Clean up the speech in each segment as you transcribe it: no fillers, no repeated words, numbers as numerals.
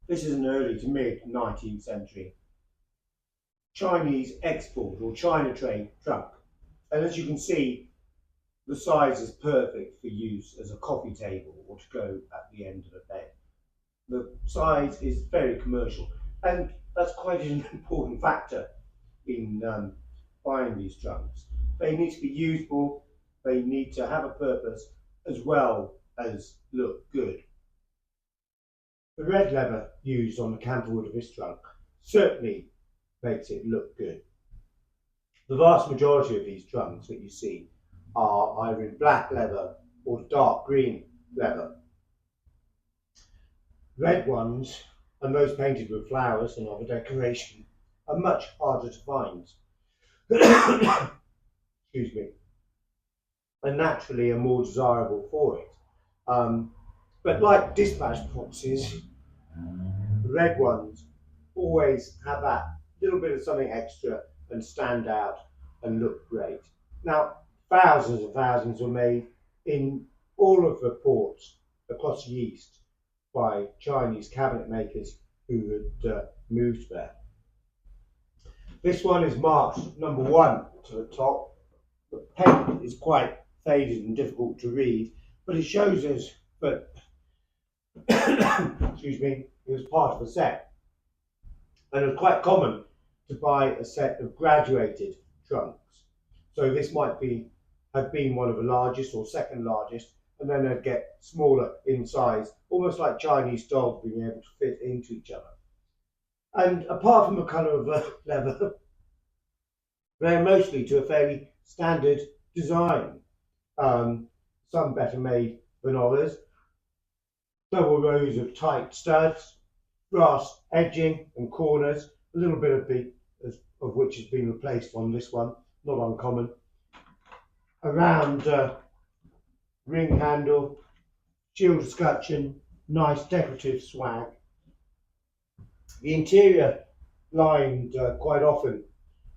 This is an early to mid 19th century Chinese export or China trade trunk. And as you can see, the size is perfect for use as a coffee table or to go at the end of a bed. The size is very commercial, and that's quite an important factor in buying these trunks. They need to be usable, they need to have a purpose as well as look good. The red leather used on the camphor wood of this trunk certainly makes it look good. The vast majority of these trunks that you see are either in black leather or dark green leather. Red ones, and those painted with flowers and other decoration, are much harder to find. Excuse me. And naturally are more desirable for it. But like dispatch boxes, the red ones always have that little bit of something extra and stand out and look great. Now, thousands and thousands were made in all of the ports across the east by Chinese cabinet makers who had moved there. This one is marked number 1 to the top. The paint is quite faded and difficult to read, but it shows us that excuse me, it was part of a set. And it was quite common to buy a set of graduated trunks. So this might have been one of the largest or second largest, and then they'd get smaller in size, almost like Chinese dolls being able to fit into each other. And apart from the colour of the leather, they're mostly to a fairly standard design. Some better made than others. Double rows of tight studs, brass edging and corners, a little bit of which has been replaced on this one, not uncommon. A round ring handle, shield escutcheon, nice decorative swag. The interior lined quite often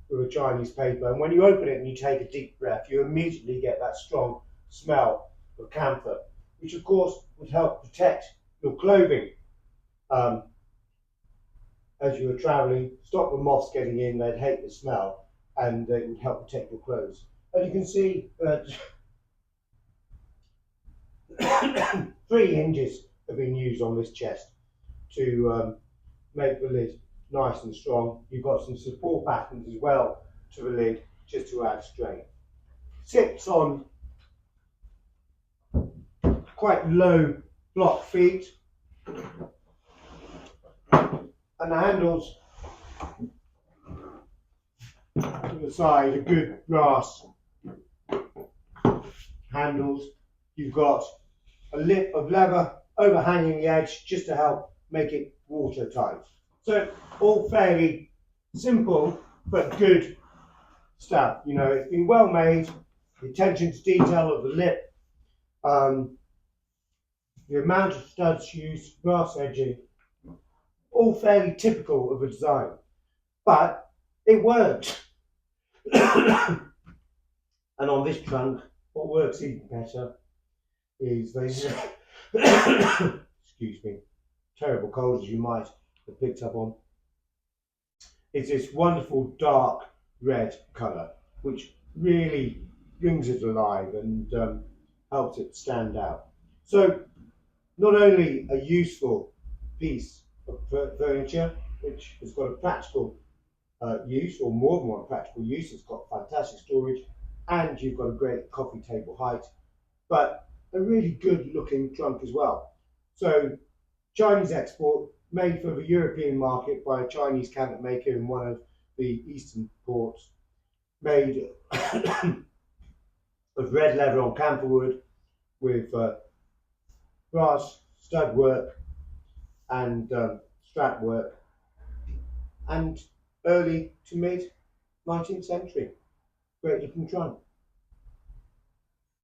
with a Chinese paper, and when you open it and you take a deep breath, you immediately get that strong smell of camphor, which of course would help protect your clothing as you were travelling, stop the moths getting in, they'd hate the smell, and it would help protect your clothes. And you can see that 3 hinges have been used on this chest to make the lid nice and strong. You've got some support battens as well to the lid just to add strength. Sits on quite low block feet, and the handles to the side are good brass handles. You've got a lip of leather overhanging the edge just to help make it watertight. So all fairly simple but good stuff. You know, it's been well made. The attention to detail of the lip, the amount of studs used, brass edging, all fairly typical of a design, but it worked. And on this trunk, what works even better is this excuse me, terrible cold as you might have picked up on. It's this wonderful dark red colour which really brings it alive and helps it stand out. So not only a useful piece of furniture which has got a practical use, or more than one practical use, it's got fantastic storage and you've got a great coffee table height, but a really good looking trunk as well. So Chinese export, made for the European market by a Chinese cabinet maker in one of the eastern ports, made of red leather on camphor wood with brass stud work and strap work, and early to mid 19th century. Great looking trunk.